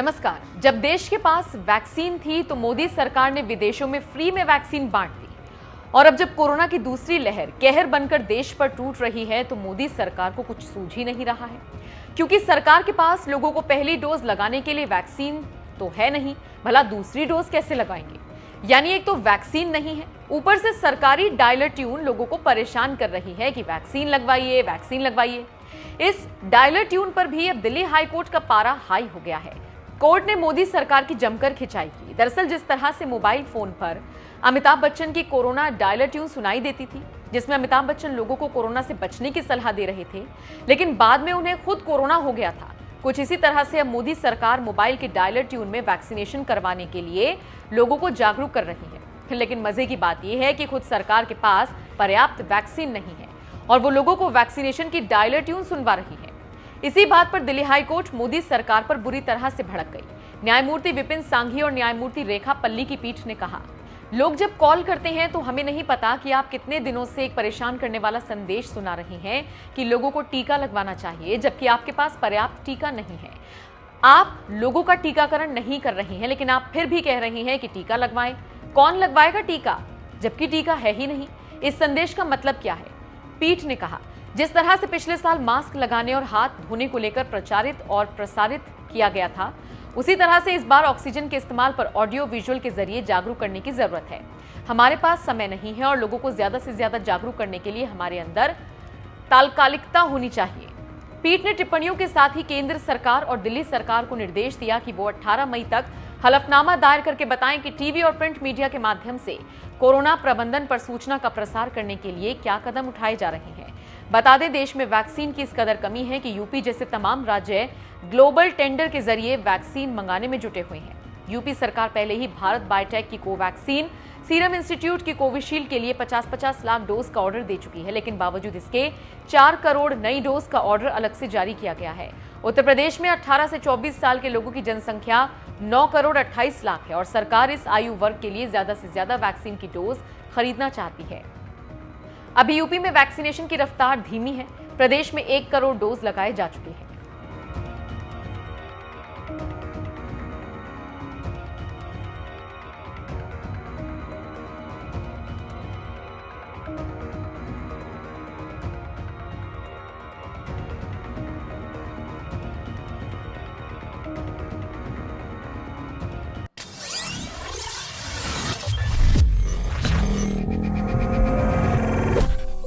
नमस्कार। जब देश के पास वैक्सीन थी तो मोदी सरकार ने विदेशों में फ्री में वैक्सीन बांट दी और अब जब कोरोना की दूसरी लहर कहर बनकर देश पर टूट रही है तो मोदी सरकार को कुछ सूझ ही नहीं रहा है, क्योंकि सरकार के पास लोगों को पहली डोज लगाने के लिए वैक्सीन तो है नहीं, भला दूसरी डोज कैसे लगाएंगे। यानी एक तो वैक्सीन नहीं है, ऊपर से सरकारी डायलर ट्यून लोगों को परेशान कर रही है कि वैक्सीन लगवाइए, वैक्सीन लगवाइए। इस डायलर ट्यून पर भी अब दिल्ली हाई कोर्ट का पारा हाई हो गया है। कोर्ट ने मोदी सरकार की जमकर खिंचाई की। दरअसल जिस तरह से मोबाइल फोन पर अमिताभ बच्चन की कोरोना डायलर ट्यून सुनाई देती थी, जिसमें अमिताभ बच्चन लोगों को कोरोना से बचने की सलाह दे रहे थे, लेकिन बाद में उन्हें खुद कोरोना हो गया था। कुछ इसी तरह से अब मोदी सरकार मोबाइल के डायलर ट्यून में वैक्सीनेशन करवाने के लिए लोगों को जागरूक कर रही है। लेकिन मजे की बात यह है कि खुद सरकार के पास पर्याप्त वैक्सीन नहीं है और वो लोगों को वैक्सीनेशन की डायलर ट्यून सुनवा रही है। इसी बात पर दिल्ली हाई कोर्ट मोदी सरकार पर बुरी तरह से भड़क गई। न्यायमूर्ति विपिन सांघी और न्यायमूर्ति रेखा पल्ली की पीठ ने कहा, लोग जब कॉल करते हैं तो हमें नहीं पता कि आप कितने दिनों से एक परेशान करने वाला संदेश सुना रही हैं कि लोगों को टीका लगवाना चाहिए, जबकि आपके पास पर्याप्त टीका नहीं है। आप लोगों का टीकाकरण नहीं कर रही हैं, लेकिन आप फिर भी कह रही हैं कि टीका लगवाएं। कौन लगवाएगा टीका, जबकि टीका है ही नहीं। इस संदेश का मतलब क्या है? पीठ ने कहा, जिस तरह से पिछले साल मास्क लगाने और हाथ धोने को लेकर प्रचारित और प्रसारित किया गया था, उसी तरह से इस बार ऑक्सीजन के इस्तेमाल पर ऑडियो विजुअल के जरिए जागरूक करने की जरूरत है। हमारे पास समय नहीं है और लोगों को ज्यादा से ज्यादा जागरूक करने के लिए हमारे अंदर तात्कालिकता होनी चाहिए। पीठ ने टिप्पणियों के साथ ही केंद्र सरकार और दिल्ली सरकार को निर्देश दिया कि वो 18 मई तक हलफनामा दायर करके बताएं कि टीवी और प्रिंट मीडिया के माध्यम से कोरोना प्रबंधन पर सूचना का प्रसार करने के लिए क्या कदम उठाए जा रहे हैं। बता दें, देश में वैक्सीन की इस कदर कमी है कि यूपी जैसे तमाम राज्य ग्लोबल टेंडर के जरिए वैक्सीन मंगाने में जुटे हुए हैं। यूपी सरकार पहले ही भारत बायोटेक की कोवैक्सीन, सीरम इंस्टीट्यूट की कोविशील्ड के लिए 50-50 लाख डोज का ऑर्डर दे चुकी है, लेकिन बावजूद इसके 4 करोड़ नई डोज का ऑर्डर अलग से जारी किया गया है। उत्तर प्रदेश में 18 से 24 साल के लोगों की जनसंख्या 9 करोड़ 28 लाख है और सरकार इस आयु वर्ग के लिए ज्यादा से ज्यादा वैक्सीन की डोज खरीदना चाहती है। अभी यूपी में वैक्सीनेशन की रफ्तार धीमी है। प्रदेश में 1 करोड़ डोज लगाए जा चुके हैं।